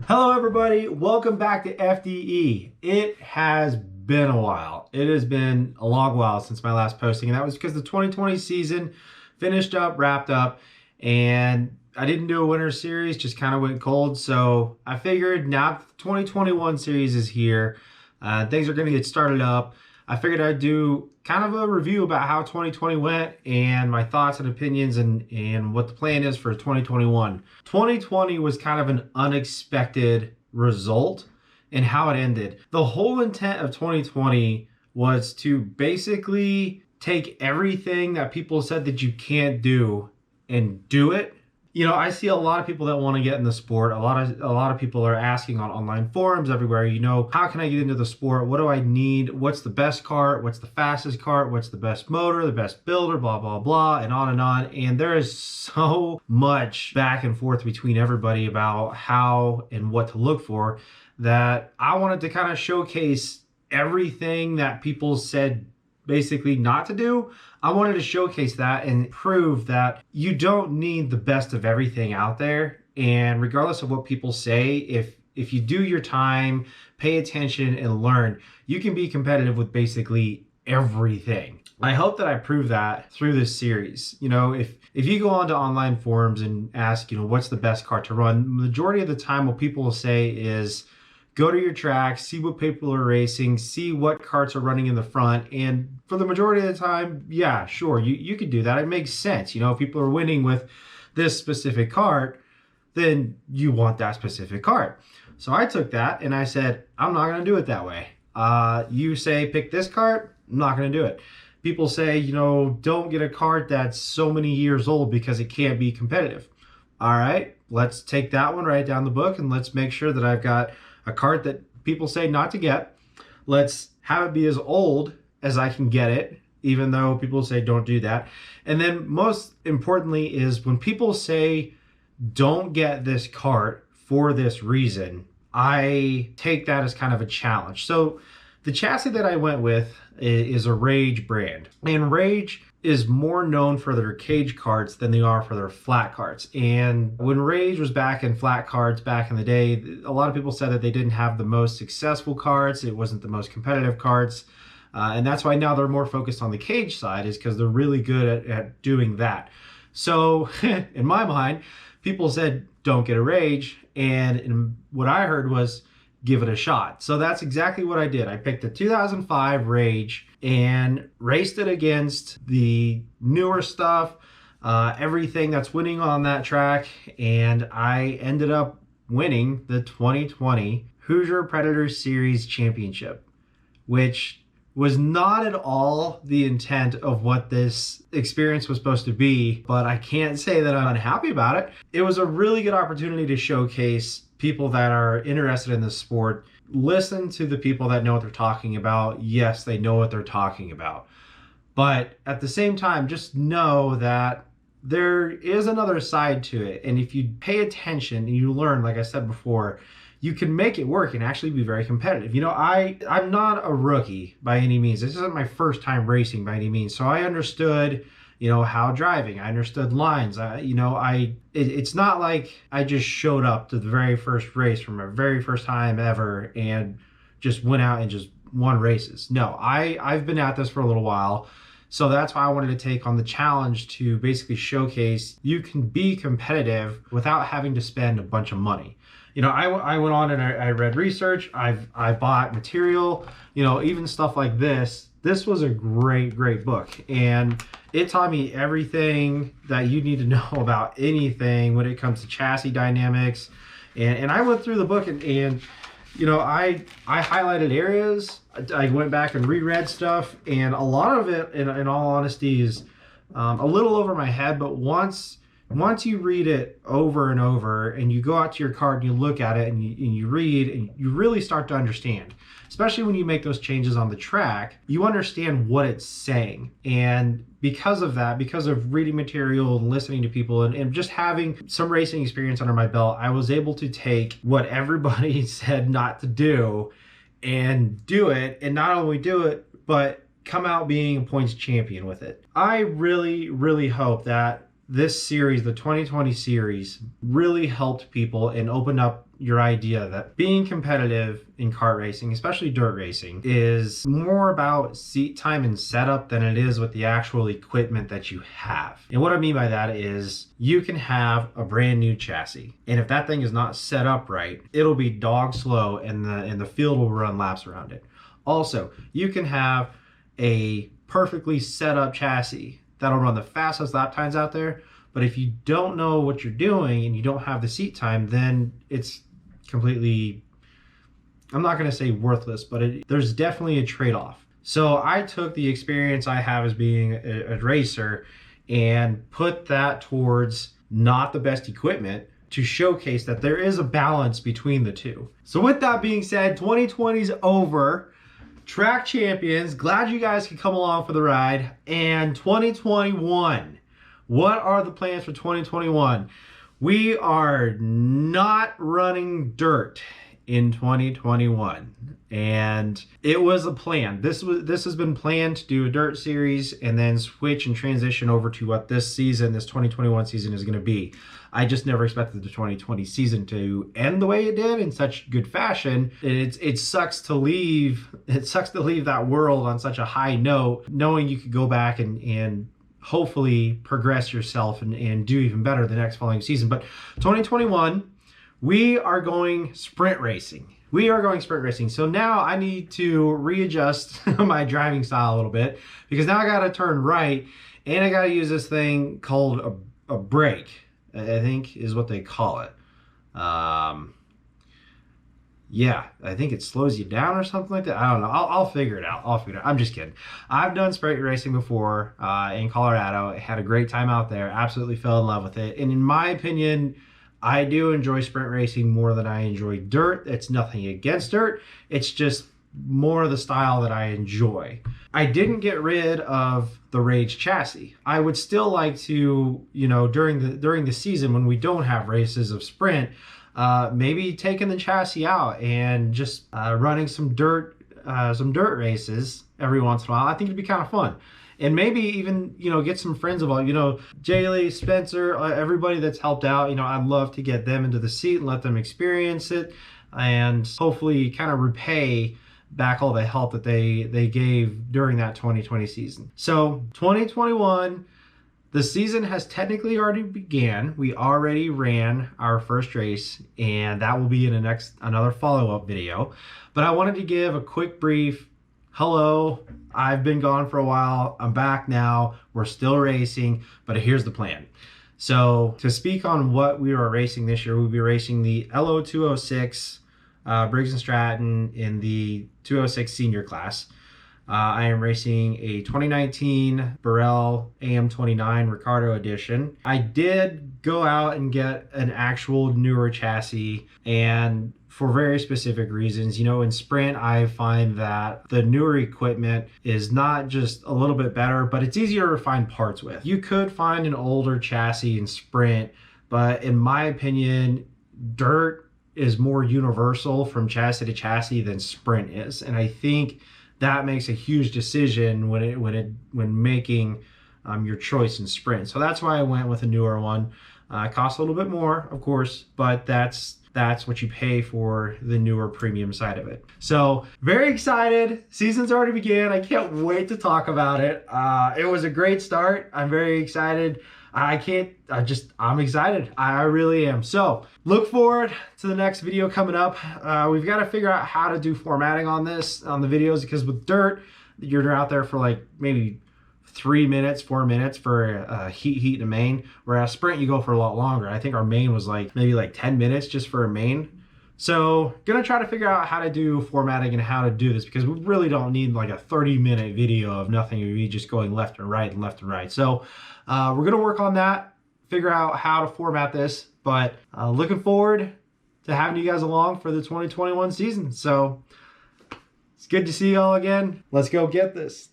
Hello everybody, welcome back to FDE. It has been a while. It has been a long while since my last posting, and that was because the 2020 season finished up, wrapped up, and I didn't do a winter series, just kind of went cold. So I figured now that the 2021 series is here, things are going to get started up. I figured I'd do kind of a review about how 2020 went and my thoughts and opinions and what the plan is for 2021. 2020 was kind of an unexpected result in how it ended. The whole intent of 2020 was to basically take everything that people said that you can't do and do it. You know, I see a lot of people that want to get in the sport. A lot of people are asking on online forums everywhere, you know, how can I get into the sport? What do I need? What's the best cart? What's the fastest cart? What's the best motor, the best builder, blah, blah, blah, and on and on. And there is so much back and forth between everybody about how and what to look for that I wanted to kind of showcase everything that people said basically not to do. I wanted to showcase that and prove that you don't need the best of everything out there. And regardless of what people say, if you do your time, pay attention and learn, you can be competitive with basically everything. I hope that I prove that through this series. You know, if you go onto online forums and ask, you know, what's the best car to run, majority of the time what people will say is, go to your track, see what people are racing, see what carts are running in the front. And for the majority of the time, yeah, sure, you could do that. It makes sense. You know, if people are winning with this specific cart, then you want that specific cart. So I took that and I said, I'm not going to do it that way. You say, pick this cart, I'm not going to do it. People say, you know, don't get a cart that's so many years old because it can't be competitive. All right, let's take that one right down the book and let's make sure that I've got a cart that people say not to get. Let's have it be as old as I can get it, even though people say don't do that. And then most importantly is when people say don't get this cart for this reason, I take that as kind of a challenge. So the chassis that I went with is a Rage brand, and Rage is more known for their cage carts than they are for their flat carts. And when Rage was back in flat carts back in the day, a lot of people said that they didn't have the most successful carts. It wasn't the most competitive carts. And that's why now they're more focused on the cage side, is because they're really good at doing that. So in my mind, people said, don't get a Rage. And what I heard was, give it a shot. So that's exactly what I did. I picked a 2005 Rage and raced it against the newer stuff, everything that's winning on that track. And I ended up winning the 2020 Hoosier Predator Series Championship, which was not at all the intent of what this experience was supposed to be, but I can't say that I'm unhappy about it. It was a really good opportunity to showcase people that are interested in this sport. Listen to the people that know what they're talking about. Yes, they know what they're talking about. But at the same time, just know that there is another side to it. And if you pay attention and you learn, like I said before, you can make it work and actually be very competitive. You know, I'm not a rookie by any means. This isn't my first time racing by any means. So I understood, you know, how driving. I understood lines. It's not like I just showed up to the very first race from my very first time ever and just went out and just won races. No, I've been at this for a little while. So that's why I wanted to take on the challenge to basically showcase you can be competitive without having to spend a bunch of money. You know, I went on and I read research. I bought material, you know, even stuff like this. This was a great book, and it taught me everything that you need to know about anything when it comes to chassis dynamics. And I went through the book and you know, I highlighted areas. I went back and reread stuff, and a lot of it, in all honesty, is a little over my head. But once you read it over and over, and you go out to your cart and you look at it and you read, and you really start to understand, especially when you make those changes on the track, you understand what it's saying. And because of that, because of reading material and listening to people and just having some racing experience under my belt, I was able to take what everybody said not to do and do it, and not only do it, but come out being a points champion with it. I really hope that this series, the 2020 series, really helped people and opened up your idea that being competitive in kart racing, especially dirt racing, is more about seat time and setup than it is with the actual equipment that you have. And what I mean by that is you can have a brand new chassis, and if that thing is not set up right, it'll be dog slow and the field will run laps around it. Also, you can have a perfectly set up chassis that'll run the fastest lap times out there, but if you don't know what you're doing and you don't have the seat time, then it's completely, I'm not going to say worthless, but there's definitely a trade-off. So I took the experience I have as being a racer and put that towards not the best equipment to showcase that there is a balance between the two. So with that being said, 2020's over. Track champions, glad you guys could come along for the ride. And 2021. What are the plans for 2021? We are not running dirt in 2021, and it was a plan. This has been planned to do a dirt series and then switch and transition over to what this 2021 season is going to be. I just never expected the 2020 season to end the way it did in such good fashion. It sucks to leave. It sucks to leave that world on such a high note, knowing you could go back and hopefully progress yourself and do even better the next following season. But 2021, we are going sprint racing. We are going sprint racing. So now I need to readjust my driving style a little bit, because now I got to turn right and I got to use this thing called a brake, I think is what they call it. Yeah, I think it slows you down or something like that. I don't know. I'll figure it out. I'm just kidding. I've done sprint racing before in Colorado. I had a great time out there. Absolutely fell in love with it. And in my opinion, I do enjoy sprint racing more than I enjoy dirt. It's nothing against dirt. It's just more of the style that I enjoy. I didn't get rid of the Rage chassis. I would still like to, during the season when we don't have races of sprint, maybe taking the chassis out and just running some dirt races every once in a while. I think it'd be kind of fun. And maybe even, get some friends involved, Jaylee, Spencer, everybody that's helped out, I'd love to get them into the seat and let them experience it and hopefully kind of repay back all the help that they gave during that 2020 season. So 2021, the season has technically already began. We already ran our first race, and that will be in another follow-up video. But I wanted to give a quick brief, hello, I've been gone for a while, I'm back now, we're still racing, but here's the plan. So to speak on what we are racing this year, we'll be racing the LO206 Briggs & Stratton in the 206 senior class. I am racing a 2019 Burrell AM29 Ricardo edition. I did go out and get an actual newer chassis, and for very specific reasons. In sprint, I find that the newer equipment is not just a little bit better, but it's easier to find parts with. You could find an older chassis in sprint, but in my opinion, dirt is more universal from chassis to chassis than sprint is. And I think that makes a huge decision when making your choice in sprint. So that's why I went with a newer one. It costs a little bit more, of course, but that's what you pay for the newer premium side of it. So very excited. Season's already began. I can't wait to talk about it. It was a great start. I'm very excited. I'm excited. I really am. So look forward to the next video coming up. We've got to figure out how to do formatting on the videos, because with dirt, you're out there for like maybe 4 minutes for heat and a main, whereas sprint you go for a lot longer. I think our main was maybe 10 minutes just for a main. So gonna try to figure out how to do formatting and how to do this, because we really don't need like a 30-minute video of nothing. We just going left and right and left and right. So we're gonna work on that, figure out how to format this, but looking forward to having you guys along for the 2021 season. So it's good to see you all again. Let's go get this.